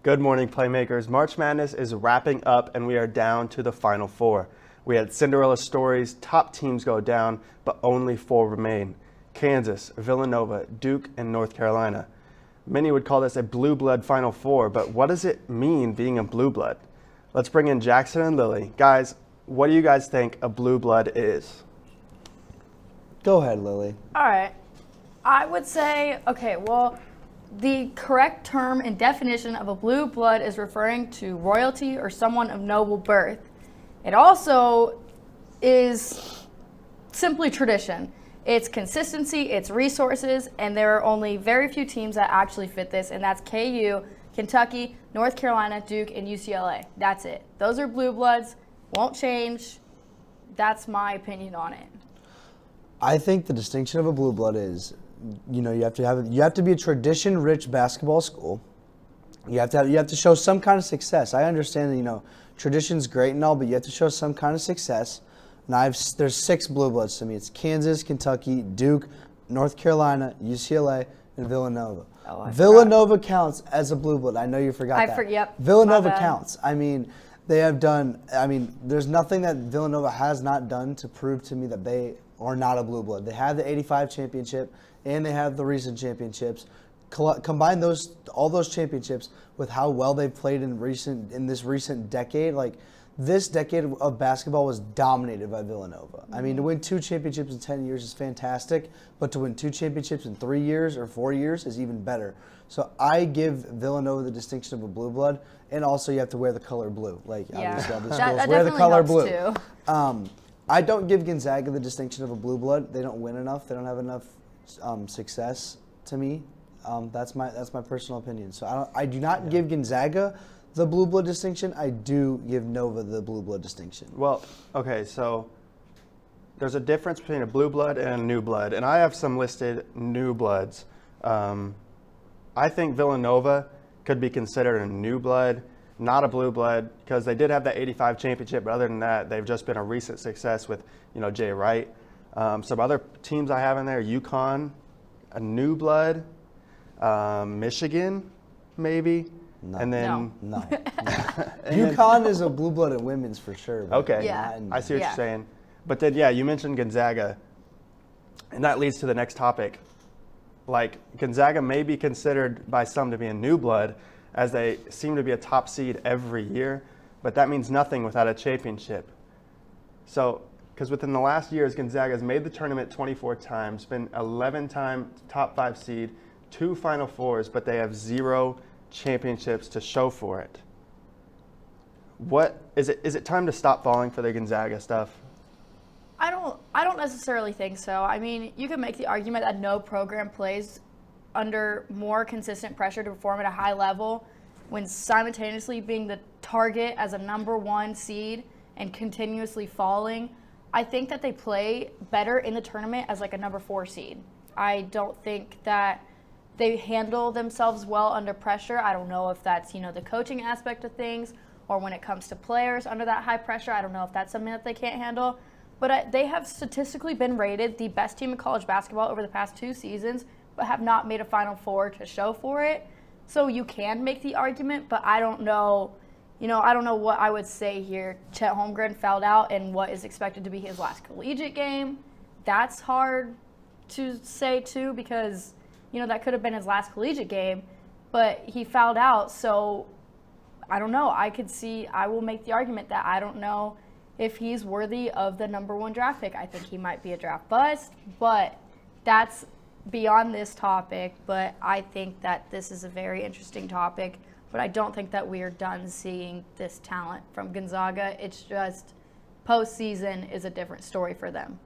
Good morning, Playmakers. March Madness is wrapping up, and we are down to the Final Four. We had Cinderella stories, top teams go down, but only 4 remain. Kansas, Villanova, Duke, and North Carolina. Many would call this a blue blood Final Four, but what does it mean being a blue blood? Let's bring in Jackson and Lily. Guys, what do you guys think a blue blood is? Go ahead, Lily. All right. I would say, the correct term and definition of a blue blood is referring to royalty or someone of noble birth. It also is simply tradition. It's consistency, it's resources, and there are only very few teams that actually fit this, and that's KU, Kentucky, North Carolina, Duke, and UCLA. That's it. Those are blue bloods. Won't change. That's my opinion on it. I think the distinction of a blue blood is, you have to be a tradition-rich basketball school. You have to show some kind of success. I understand that tradition's great and all, but you have to show some kind of success. And there's 6 blue bloods to me. It's Kansas, Kentucky, Duke, North Carolina, UCLA, and Villanova. Villanova counts as a blue blood. I know you forgot that. Yep. Villanova counts. They have done. There's nothing that Villanova has not done to prove to me that they are not a blue blood. They have the '85 championship and they have the recent championships. Combine all those championships with how well they've played in this recent decade. This decade of basketball was dominated by Villanova. To win 2 championships in 10 years is fantastic, but to win 2 championships in 3 years or 4 years is even better. So I give Villanova the distinction of a blue blood, and also you have to wear the color blue. Obviously all the schools wear the color blue. Too. I don't give Gonzaga the distinction of a blue blood. They don't win enough. They don't have enough success to me. That's my personal opinion. So I do not give Gonzaga the blue blood distinction. I do give Nova the blue blood distinction. Well, okay, so there's a difference between a blue blood and a new blood, and I have some listed new bloods. I think Villanova could be considered a new blood, not a blue blood, because they did have that '85 championship, but other than that, they've just been a recent success with Jay Wright. Some other teams I have in there: UConn, a new blood, Michigan, maybe. No. And then No. UConn is a blue blood in women's for sure. Okay, Yeah. I see what you're saying. But then, you mentioned Gonzaga, and that leads to the next topic. Gonzaga may be considered by some to be a new blood, as they seem to be a top seed every year, but that means nothing without a championship. So, because within the last years, Gonzaga has made the tournament 24 times, been 11-time top 5 seed, 2 Final Fours, but they have 0 championships to show for it. What is it? Is it time to stop falling for the Gonzaga stuff? I don't necessarily think so. You can make the argument that no program plays under more consistent pressure to perform at a high level when simultaneously being the target as a number 1 seed and continuously falling. I think that they play better in the tournament as a number 4 seed. I don't think that they handle themselves well under pressure. I don't know if that's, the coaching aspect of things, or when it comes to players under that high pressure, I don't know if that's something that they can't handle. But they have statistically been rated the best team in college basketball over the past 2 seasons, but have not made a Final Four to show for it. So you can make the argument, but I don't know, I don't know what I would say here. Chet Holmgren fouled out in what is expected to be his last collegiate game. That's hard to say too, because that could have been his last collegiate game, but he fouled out. So I don't know. I will make the argument that I don't know if he's worthy of the number 1 draft pick. I think he might be a draft bust, but that's beyond this topic. But I think that this is a very interesting topic, but I don't think that we are done seeing this talent from Gonzaga. It's just postseason is a different story for them.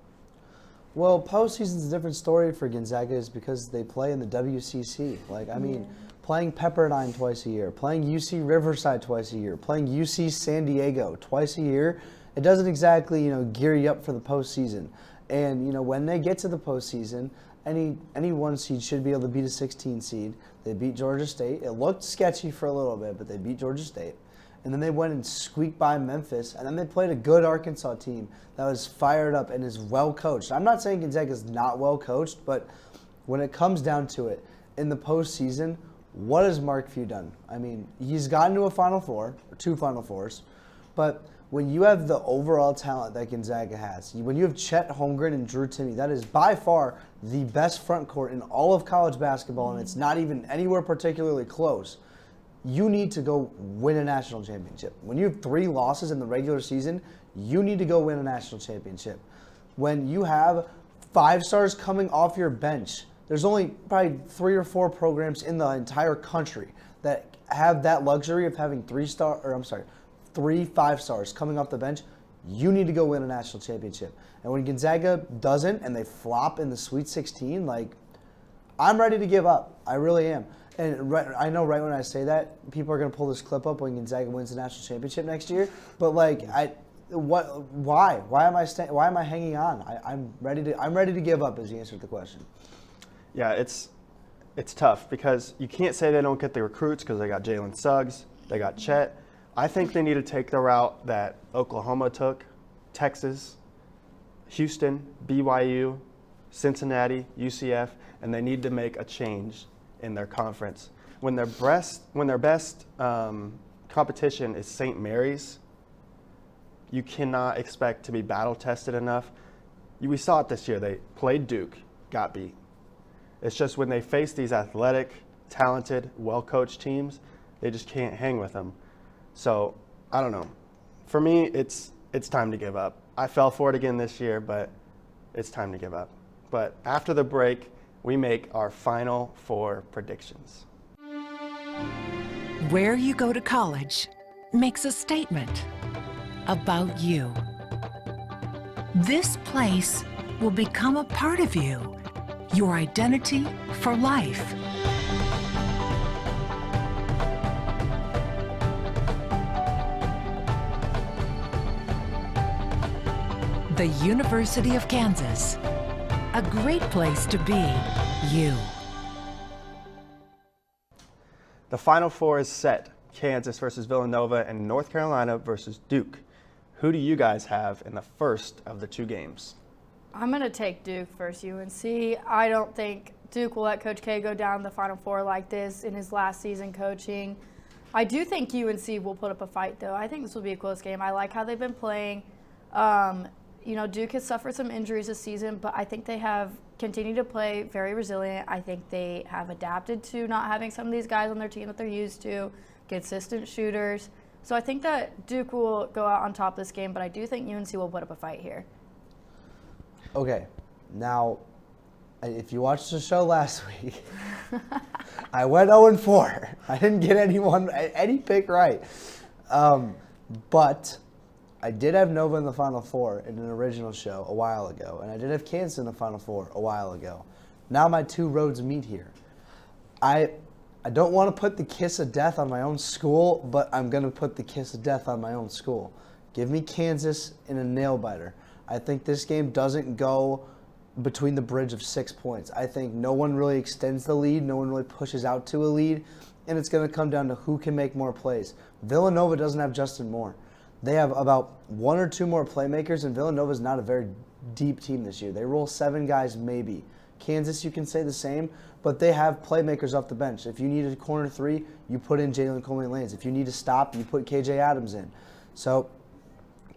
Well, postseason's a different story for Gonzaga is because they play in the WCC. Playing Pepperdine twice a year, playing UC Riverside twice a year, playing UC San Diego twice a year, it doesn't exactly, gear you up for the postseason. And, when they get to the postseason, any 1 seed should be able to beat a 16 seed. They beat Georgia State. It looked sketchy for a little bit, but they beat Georgia State. And then they went and squeaked by Memphis. And then they played a good Arkansas team that was fired up and is well coached. I'm not saying Gonzaga is not well coached, but when it comes down to it, in the postseason, what has Mark Few done? I mean, he's gotten to a Final Four, or 2 Final Fours, but when you have the overall talent that Gonzaga has, when you have Chet Holmgren and Drew Timme, that is by far the best front court in all of college basketball, and it's not even anywhere particularly close. You need to go win a national championship. When you have 3 losses in the regular season, you need to go win a national championship. When you have 5 stars coming off your bench, there's only probably 3 or 4 programs in the entire country that have that luxury of having 3 5 stars coming off the bench. You need to go win a national championship. And when Gonzaga doesn't and they flop in the Sweet 16, like, I'm ready to give up. I really am. And I know right when I say that, people are going to pull this clip up when Gonzaga wins the national championship next year. But like, why? Why am I hanging on? I'm ready to give up. Is the answer to the question. Yeah, it's tough because you can't say they don't get the recruits because they got Jalen Suggs, they got Chet. I think they need to take the route that Oklahoma took, Texas, Houston, BYU, Cincinnati, UCF, and they need to make a change in their conference. When their best competition is St. Mary's, you cannot expect to be battle tested enough. We saw it this year. They played Duke, got beat. It's just when they face these athletic, talented, well-coached teams, they just can't hang with them. So I don't know. For me, it's time to give up. I fell for it again this year, but it's time to give up. But after the break, we make our Final Four predictions. Where you go to college makes a statement about you. This place will become a part of you, your identity for life. The University of Kansas, a great place to be you. The Final Four is set. Kansas versus Villanova and North Carolina versus Duke. Who do you guys have in the first of the 2 games? I'm going to take Duke versus UNC. I don't think Duke will let Coach K go down the Final Four like this in his last season coaching. I do think UNC will put up a fight, though. I think this will be a close game. I like how they've been playing. Duke has suffered some injuries this season, but I think they have continued to play very resilient. I think they have adapted to not having some of these guys on their team that they're used to, consistent shooters. So I think that Duke will go out on top this game, but I do think UNC will put up a fight here. Okay, now, if you watched the show last week, I went 0-4. I didn't get any pick right. But I did have Nova in the Final Four in an original show a while ago, and I did have Kansas in the Final Four a while ago. Now my 2 roads meet here. I don't want to put the kiss of death on my own school, but I'm going to put the kiss of death on my own school. Give me Kansas in a nail-biter. I think this game doesn't go between the bridge of 6 points. I think no one really extends the lead. No one really pushes out to a lead, and it's going to come down to who can make more plays. Villanova doesn't have Justin Moore. They have about 1 or 2 more playmakers, and Villanova's not a very deep team this year. They roll 7 guys maybe. Kansas, you can say the same, but they have playmakers off the bench. If you need a corner 3, you put in Jalen Coleman-Lanes. If you need to stop, you put KJ Adams in. So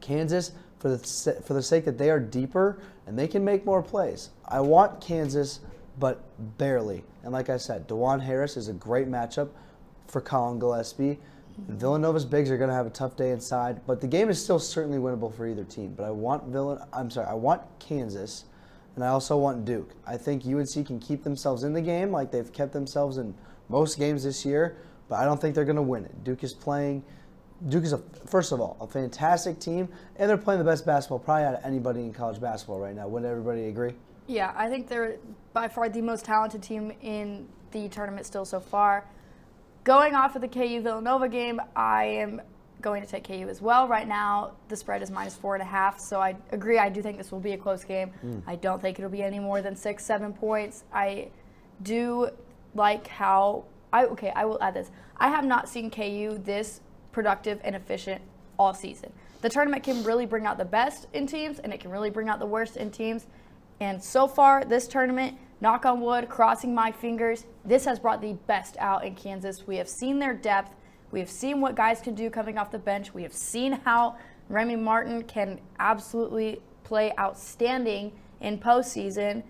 Kansas, for the sake that they are deeper and they can make more plays, I want Kansas, but barely. And like I said, DeJuan Harris is a great matchup for Colin Gillespie. Villanova's bigs are going to have a tough day inside, but the game is still certainly winnable for either team. But I want Kansas, and I also want Duke. I think UNC can keep themselves in the game like they've kept themselves in most games this year, but I don't think they're going to win it. Duke is, first of all, a fantastic team, and they're playing the best basketball probably out of anybody in college basketball right now. Wouldn't everybody agree? Yeah, I think they're by far the most talented team in the tournament still so far. Going off of the KU-Villanova game, I am going to take KU as well. Right now, the spread is -4.5, so I agree. I do think this will be a close game. I don't think it'll be any more than 6-7 points. I do like how I will add this. I have not seen KU this productive and efficient all season. The tournament can really bring out the best in teams, and it can really bring out the worst in teams. And so far, this tournament, knock on wood, crossing my fingers, this has brought the best out in Kansas. We have seen their depth. We have seen what guys can do coming off the bench. We have seen how Remy Martin can absolutely play outstanding in postseason.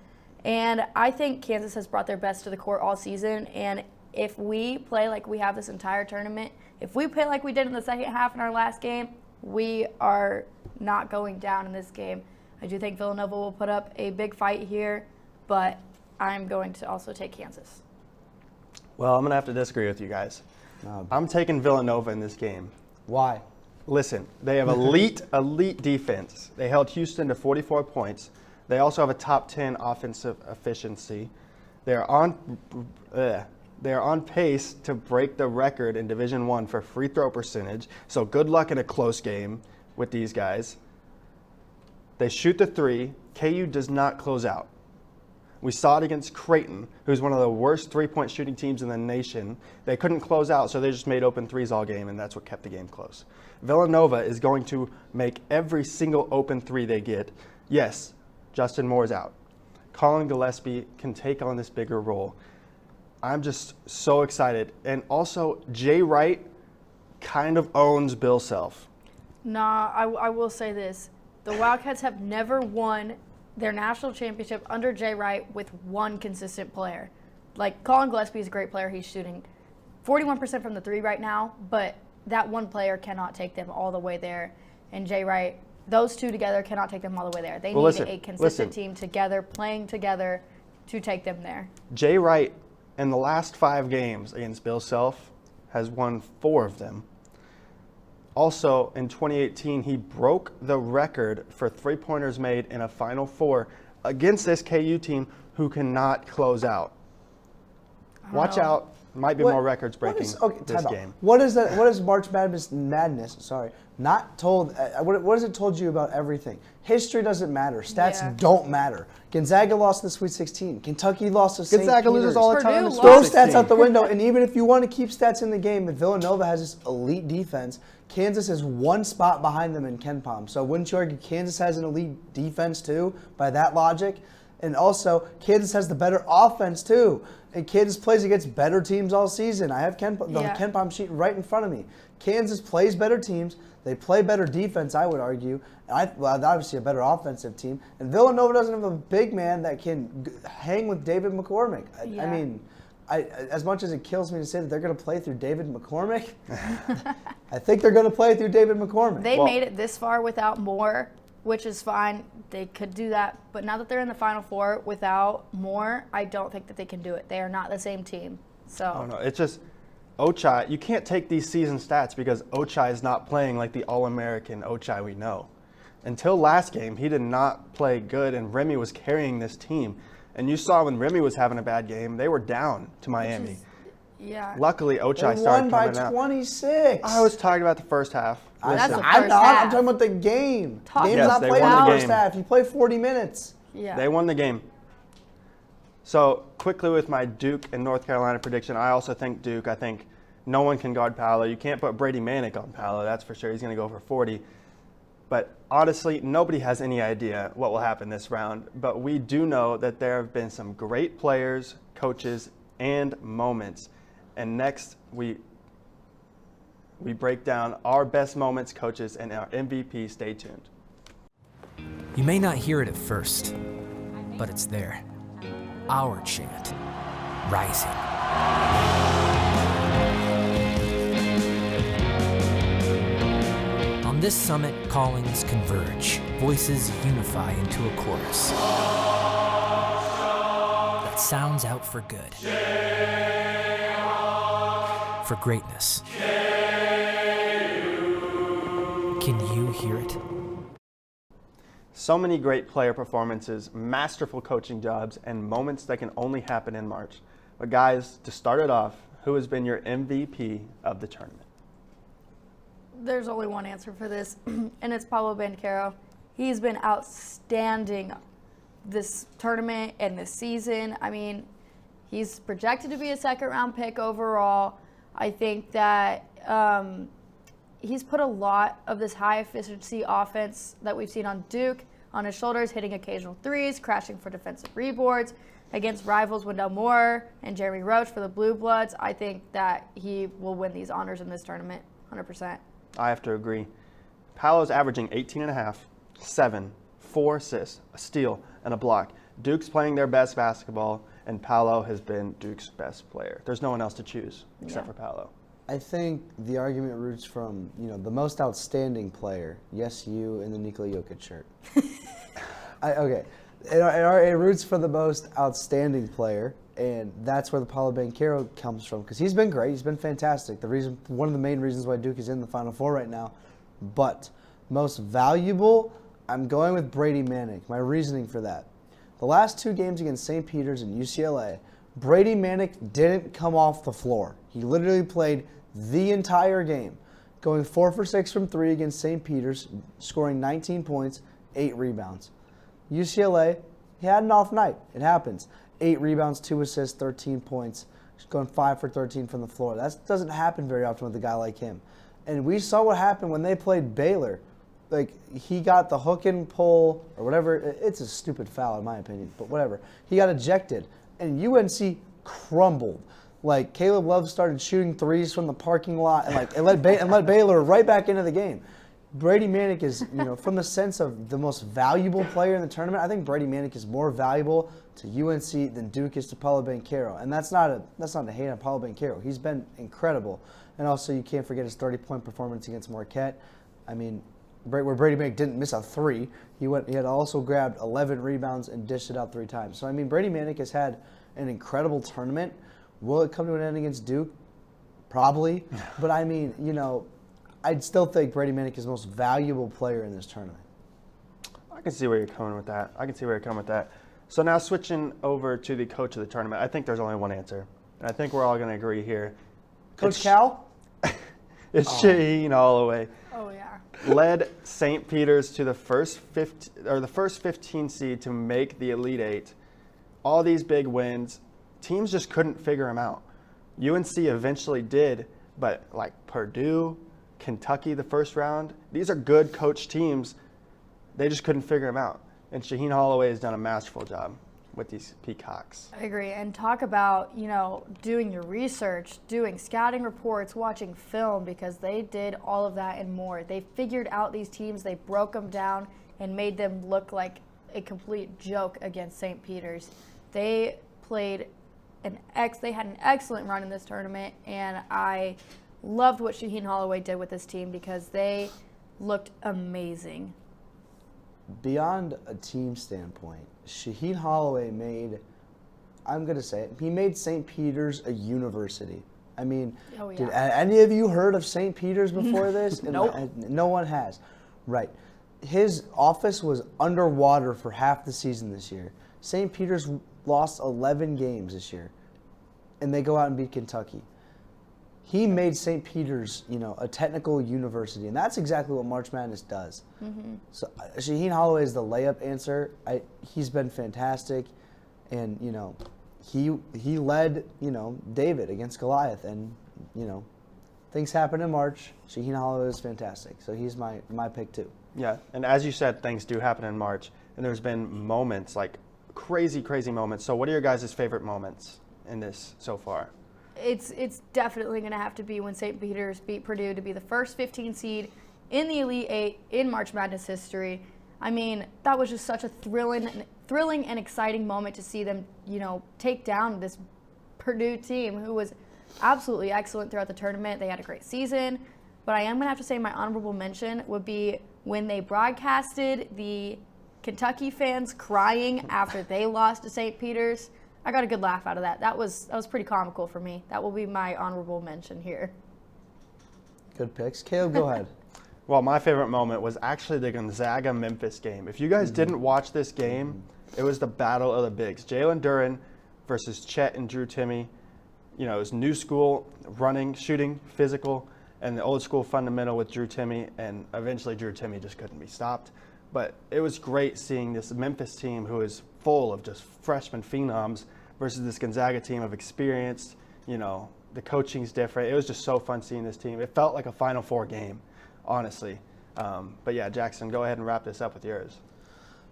And I think Kansas has brought their best to the court all season. And if we play like we have this entire tournament, if we play like we did in the second half in our last game, we are not going down in this game. I do think Villanova will put up a big fight here, but I'm going to also take Kansas. Well, I'm going to have to disagree with you guys. I'm taking Villanova in this game. Why? Listen, they have elite defense. They held Houston to 44 points. They also have a top 10 offensive efficiency. They are on pace to break the record in Division I for free throw percentage. So good luck in a close game with these guys. They shoot the three. KU does not close out. We saw it against Creighton, who's one of the worst three-point shooting teams in the nation. They couldn't close out, so they just made open threes all game, and that's what kept the game close. Villanova is going to make every single open three they get. Yes, Justin Moore's out. Colin Gillespie can take on this bigger role. I'm just so excited. And also, Jay Wright kind of owns Bill Self. Nah, I will say this. The Wildcats have never won their national championship under Jay Wright with one consistent player. Like, Colin Gillespie is a great player. He's shooting 41% from the three right now, but that one player cannot take them all the way there. And Jay Wright, those two together cannot take them all the way there. They need a consistent team together, playing together to take them there. Jay Wright, in the last 5 games against Bill Self, has won 4 of them. Also, in 2018, he broke the record for three-pointers made in a Final Four against this KU team who cannot close out. Watch out. Might be more records breaking this game. What is that? What is March Madness? Sorry, not told. What has it told you about everything? History doesn't matter. Stats don't matter. Gonzaga lost in the Sweet 16. Kentucky lost to St. Gonzaga Peter's. loses all the time. Throw stats out the window. And even if you want to keep stats in the game, if Villanova has this elite defense, Kansas is one spot behind them in KenPom. So wouldn't you argue Kansas has an elite defense too, by that logic? And also, Kansas has the better offense too. And Kansas plays against better teams all season. I have the KenPom sheet right in front of me. Kansas plays better teams. They play better defense, I would argue. Obviously a better offensive team. And Villanova doesn't have a big man that can hang with David McCormick. I mean, as much as it kills me to say that they're going to play through David McCormick, I think they're going to play through David McCormick. They made it this far without Moore, which is fine. They could do that. But now that they're in the Final Four without Moore, I don't think that they can do it. They are not the same team. So. Oh, no. It's just Ochai. You can't take these season stats because Ochai is not playing like the All-American Ochai we know. Until last game, he did not play good, and Remy was carrying this team. And you saw when Remy was having a bad game, they were down to Miami. Luckily, Ochai started coming out. They won by 26. I was talking about the first half. That's the I'm first not. half. I'm talking about the game. Game's Yes, not they played in won the the first game. half. You play 40 minutes. Yeah. They won the game. So quickly with my Duke and North Carolina prediction, I also think Duke. I think no one can guard Paolo. You can't put Brady Manick on Paolo. That's for sure. He's going to go for 40. But honestly, nobody has any idea what will happen this round. But we do know that there have been some great players, coaches, and moments. And next, we break down our best moments, coaches, and our MVP. Stay tuned. You may not hear it at first, but it's there. Our chant, rising. On this summit, callings converge, voices unify into a chorus that sounds out for good, for greatness. Can you hear it? So many great player performances, masterful coaching jobs, and moments that can only happen in March. But guys, to start it off, who has been your MVP of the tournament? There's only one answer for this, and it's Pablo Banchero. He's been outstanding this tournament and this season. I mean, he's projected to be a second-round pick overall. I think that he's put a lot of this high-efficiency offense that we've seen on Duke on his shoulders, hitting occasional threes, crashing for defensive rebounds. Against rivals Wendell Moore and Jeremy Roach for the Blue Bloods, I think that he will win these honors in this tournament, 100%. I have to agree. Paolo's averaging 18.5, 7, 4 assists, a steal, and a block. Duke's playing their best basketball, and Paolo has been Duke's best player. There's no one else to choose except for Paolo. I think the argument roots from, the most outstanding player. Yes, you in the Nikola Jokic shirt. Okay. It roots for the most outstanding player, and that's where the Paolo Banchero comes from, because he's been great. He's been fantastic. One of the main reasons why Duke is in the Final Four right now. But most valuable, I'm going with Brady Manick. My reasoning for that. The last 2 games against St. Peter's and UCLA, Brady Manick didn't come off the floor. He literally played the entire game, going 4 for 6 from 3 against St. Peter's, scoring 19 points, 8 rebounds. UCLA, he had an off night. It happens. 8 rebounds, 2 assists, 13 points. He's going 5 for 13 from the floor. That doesn't happen very often with a guy like him. And we saw what happened when they played Baylor. Like, he got the hook and pull or whatever. It's a stupid foul in my opinion, but whatever. He got ejected, and UNC crumbled. Like, Caleb Love started shooting threes from the parking lot and let Baylor right back into the game. Brady Manick is, from the sense of the most valuable player in the tournament, I think Brady Manick is more valuable to UNC than Duke is to Paolo Banchero. And that's not a hate on Paolo Banchero. He's been incredible. And also, you can't forget his 30-point performance against Marquette. I mean, where Brady Manick didn't miss a 3, he had also grabbed 11 rebounds and dished it out 3 times. So, I mean, Brady Manick has had an incredible tournament. Will it come to an end against Duke? Probably. But, I mean, I'd still think Brady Manick is the most valuable player in this tournament. I can see where you're coming with that. So now switching over to the coach of the tournament, I think there's only one answer. And I think we're all going to agree here. Coach Cal? It's Shaheen Holloway. Oh, yeah. Led St. Peter's to the first 15 seed to make the Elite Eight. All these big wins. Teams just couldn't figure him out. UNC eventually did, but like Purdue, Kentucky the first round, these are good coach teams. They just couldn't figure him out. And Shaheen Holloway has done a masterful job with these Peacocks. I agree. And talk about, doing your research, doing scouting reports, watching film, because they did all of that and more. They figured out these teams, they broke them down and made them look like a complete joke against St. Peter's. They played they had an excellent run in this tournament, and I loved what Shaheen Holloway did with this team because they looked amazing. Beyond a team standpoint, Shaheen Holloway he made St. Peter's a university. I mean, did any of you heard of St. Peter's before this? Nope. No one has. Right. His office was underwater for half the season this year. St. Peter's lost 11 games this year, and they go out and beat Kentucky. He made St. Peter's, a technical university, and that's exactly what March Madness does. Mm-hmm. So Shaheen Holloway is the layup answer. He's been fantastic, and he led David against Goliath, and things happen in March. Shaheen Holloway is fantastic, so he's my pick too. Yeah, and as you said, things do happen in March, and there's been moments like crazy moments. So what are your guys' favorite moments in this so far? It's definitely going to have to be when St. Peter's beat Purdue to be the first 15 seed in the Elite Eight in March Madness history. I mean, that was just such a thrilling and exciting moment to see them, take down this Purdue team who was absolutely excellent throughout the tournament. They had a great season, but I am going to have to say my honorable mention would be when they broadcasted the Kentucky fans crying after they lost to St. Peter's. I got a good laugh out of that. That was pretty comical for me. That will be my honorable mention here. Good picks. Caleb, go ahead. Well, my favorite moment was actually the Gonzaga-Memphis game. If you guys didn't watch this game, it was the battle of the bigs. Jalen Duren versus Chet and Drew Timme. It was new school, running, shooting, physical, and the old school fundamental with Drew Timme, and eventually Drew Timme just couldn't be stopped. But it was great seeing this Memphis team who is full of just freshman phenoms versus this Gonzaga team of experienced, the coaching's different. It was just so fun seeing this team. It felt like a Final Four game, honestly. But yeah, Jackson, go ahead and wrap this up with yours.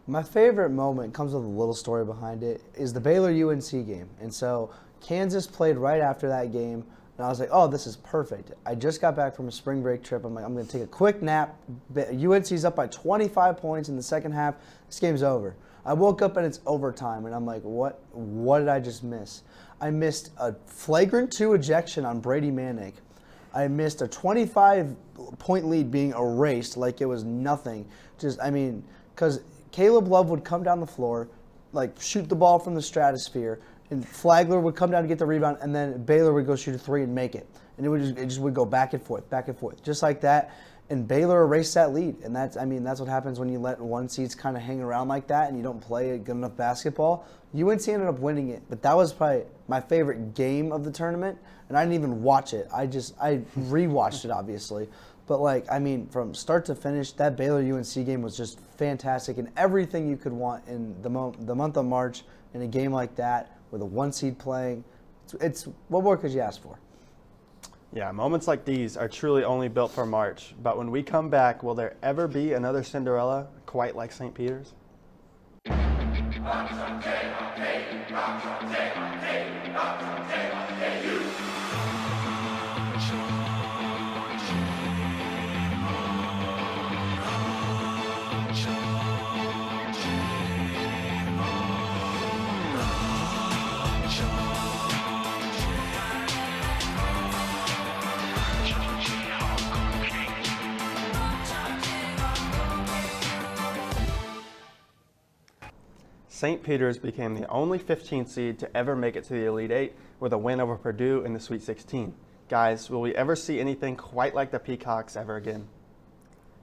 My favorite moment comes with a little story behind it, is the Baylor-UNC game. And so Kansas played right after that game, and I was like, oh, this is perfect. I just got back from a spring break trip. I'm like, I'm going to take a quick nap. UNC's up by 25 points in the second half. This game's over. I woke up and it's overtime, and I'm like, what did I just miss? I missed a flagrant 2 ejection on Brady Manick. I missed a 25-point lead being erased like it was nothing. Because Caleb Love would come down the floor, like shoot the ball from the stratosphere, and Flagler would come down to get the rebound, and then Baylor would go shoot a 3 and make it. And it just would go back and forth, just like that. And Baylor erased that lead, and that's what happens when you let one seeds kind of hang around like that and you don't play good enough basketball. UNC ended up winning it, but that was probably my favorite game of the tournament, and I didn't even watch it. I rewatched it, obviously. But, from start to finish, that Baylor-UNC game was just fantastic, and everything you could want in the month of March in a game like that with a 1 seed playing. It's what more could you ask for? Yeah, moments like these are truly only built for March. But when we come back, will there ever be another Cinderella quite like St. Peter's? St. Peter's became the only 15th seed to ever make it to the Elite Eight with a win over Purdue in the Sweet 16. Guys, will we ever see anything quite like the Peacocks ever again?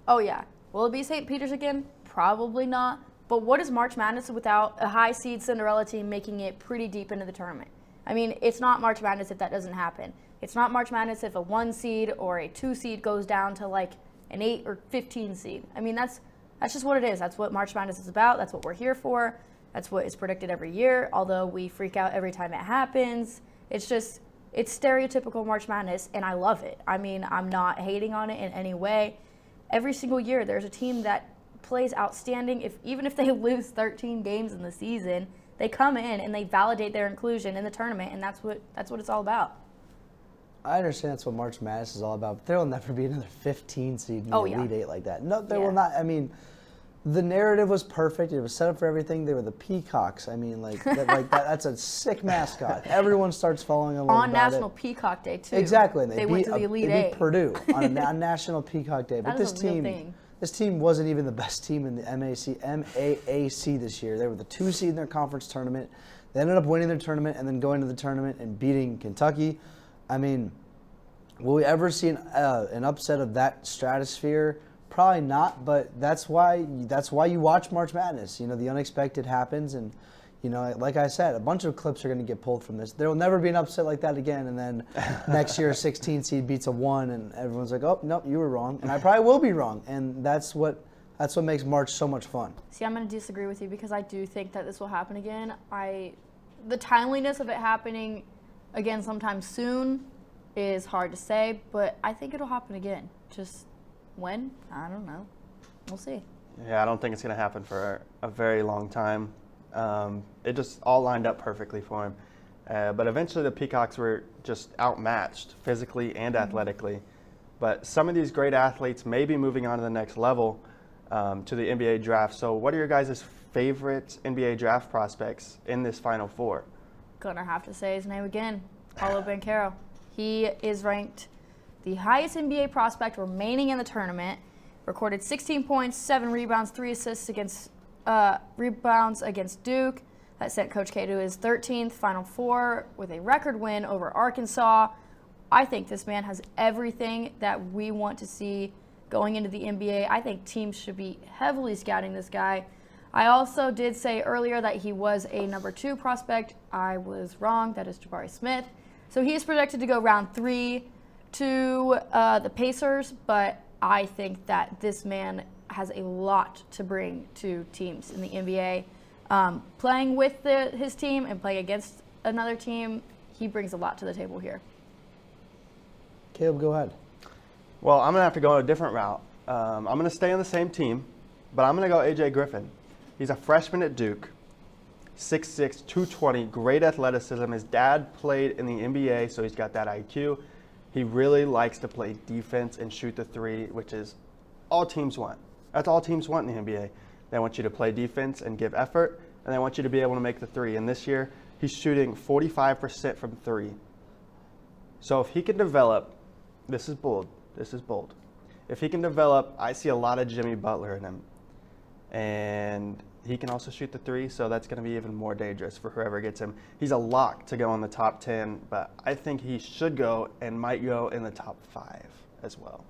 Oh, yeah. Will it be St. Peter's again? Probably not. But what is March Madness without a high seed Cinderella team making it pretty deep into the tournament? I mean, it's not March Madness if that doesn't happen. It's not March Madness if a 1 seed or a 2 seed goes down to like an 8 or 15 seed. I mean, that's just what it is. That's what March Madness is about. That's what we're here for. That's what is predicted every year, although we freak out every time it happens. It's stereotypical March Madness, and I love it. I mean, I'm not hating on it in any way. Every single year, there's a team that plays outstanding. Even if they lose 13 games in the season, they come in and they validate their inclusion in the tournament, and that's what it's all about. I understand that's what March Madness is all about, but there will never be another 15 seed in the Elite Eight like that. No, there will not. I mean, the narrative was perfect. It was set up for everything. They were the Peacocks. I mean, that's a sick mascot. Everyone starts following along on National Peacock Day too. Exactly. They went to the Elite They Eight. beat Purdue on a National Peacock Day. But this team wasn't even the best team in the MAAC this year. They were the 2 seed in their conference tournament. They ended up winning their tournament and then going to the tournament and beating Kentucky. I mean, will we ever see an upset of that stratosphere? Probably not, but that's why you watch March Madness. You know, the unexpected happens, and like I said, a bunch of clips are going to get pulled from this. There will never be an upset like that again, and then next year a 16 seed beats a 1, and everyone's like, oh, nope, you were wrong, and I probably will be wrong, and that's what makes March so much fun. See, I'm going to disagree with you because I do think that this will happen again. The timeliness of it happening again sometime soon is hard to say, but I think it'll happen again. Just when? I don't know. We'll see. Yeah, I don't think it's going to happen for a very long time. It just all lined up perfectly for him. But eventually the Peacocks were just outmatched physically and athletically. But some of these great athletes may be moving on to the next level to the NBA draft. So what are your guys' favorite NBA draft prospects in this Final Four? Gonna have to say his name again, Paolo Banchero. He is ranked the highest NBA prospect remaining in the tournament, recorded 16 points, 7 rebounds, 3 assists against Duke. That sent Coach K to his 13th Final Four with a record win over Arkansas. I think this man has everything that we want to see going into the NBA. I think teams should be heavily scouting this guy. I also did say earlier that he was a number 2 prospect. I was wrong. That is Jabari Smith. So he is projected to go round 3 to the Pacers, but I think that this man has a lot to bring to teams in the NBA. Playing with his team and playing against another team, he brings a lot to the table here. Caleb, go ahead. Well, I'm going to have to go a different route. I'm going to stay on the same team, but I'm going to go A.J. Griffin. He's a freshman at Duke, 6'6", 220, great athleticism. His dad played in the NBA, so he's got that IQ. He really likes to play defense and shoot the three, which is all teams want. That's all teams want in the NBA. They want you to play defense and give effort, and they want you to be able to make the three. And this year, he's shooting 45% from three. So if he can develop, this is bold. If he can develop, I see a lot of Jimmy Butler in him. And he can also shoot the three, so that's going to be even more dangerous for whoever gets him. He's a lock to go in the top 10, but I think he should go and might go in the top 5 as well.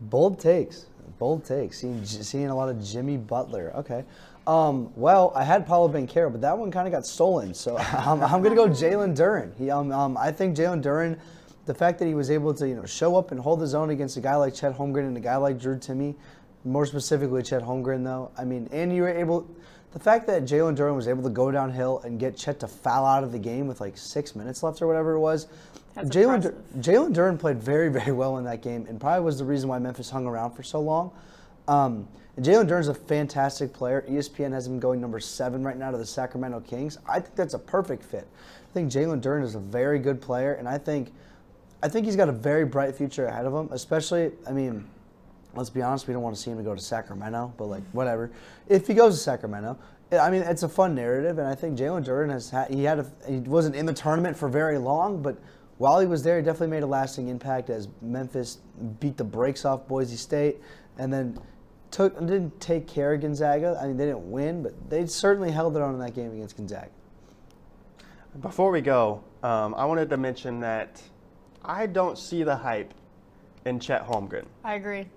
Bold takes. Seeing a lot of Jimmy Butler. Okay. Well, I had Paulo Banchero, but that one kind of got stolen. So I'm going to go Jalen Duren. I think Jalen Duren, the fact that he was able to show up and hold his own against a guy like Chet Holmgren and a guy like Drew Timme, more specifically Chet Holmgren though. I mean, and you were able, the fact that Jalen Duren was able to go downhill and get Chet to foul out of the game with like 6 minutes left or whatever it was. Jalen Duren played very, very well in that game and probably was the reason why Memphis hung around for so long. And Jalen Duren's a fantastic player. ESPN has him going number 7 right now to the Sacramento Kings. I think that's a perfect fit. I think Jalen Duren is a very good player, and I think he's got a very bright future ahead of him, especially, I mean, let's be honest, we don't want to see him to go to Sacramento, but like whatever. If he goes to Sacramento, I mean, it's a fun narrative, and I think Jalen Duren he wasn't in the tournament for very long, but while he was there, he definitely made a lasting impact as Memphis beat the brakes off Boise State, and then didn't take care of Gonzaga. I mean, they didn't win, but they certainly held it on in that game against Gonzaga. Before we go, I wanted to mention that I don't see the hype in Chet Holmgren. I agree.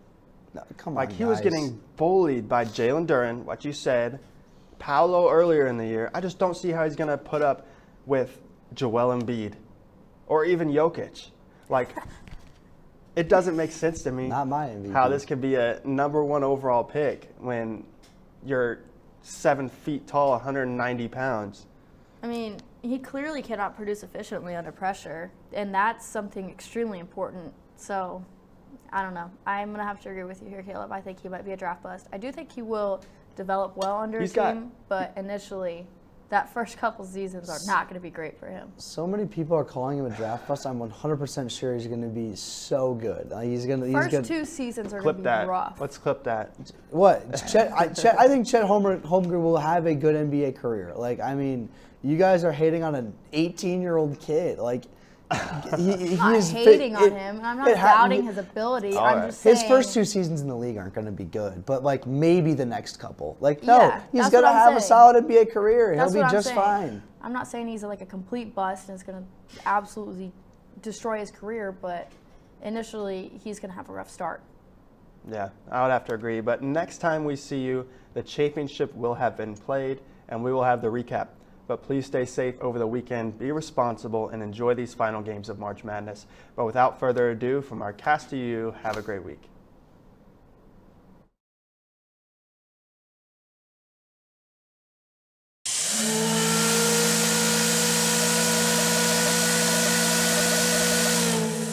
No, come on, Like, he was getting bullied by Jalen Duren, what you said, Paolo earlier in the year. I just don't see how he's going to put up with Joel Embiid or even Jokic. Like, it doesn't make sense to me Not my MVP. how this could be a number 1 overall pick when you're 7 feet tall, 190 pounds. I mean, he clearly cannot produce efficiently under pressure, and that's something extremely important. So, I don't know. I'm going to have to agree with you here, Caleb. I think he might be a draft bust. I do think he will develop well under a team, but initially, that first couple seasons are not going to be great for him. So many people are calling him a draft bust. I'm 100% sure he's going to be so good. First 2 seasons are going to be rough. Let's clip that. What? I think Chet Holmgren will have a good NBA career. Like, I mean, you guys are hating on an 18-year-old kid. Like, I'm not hating on him, and I'm not doubting his ability. I'm just saying his first 2 seasons in the league aren't going to be good, but like maybe the next couple. Like, no, he's going to have a solid NBA career. He'll be just fine. I'm not saying he's like a complete bust and it's going to absolutely destroy his career, but initially he's going to have a rough start. Yeah, I would have to agree. But next time we see you, the championship will have been played, and we will have the recap. But please stay safe over the weekend, be responsible, and enjoy these final games of March Madness. But without further ado, from our cast to you, have a great week.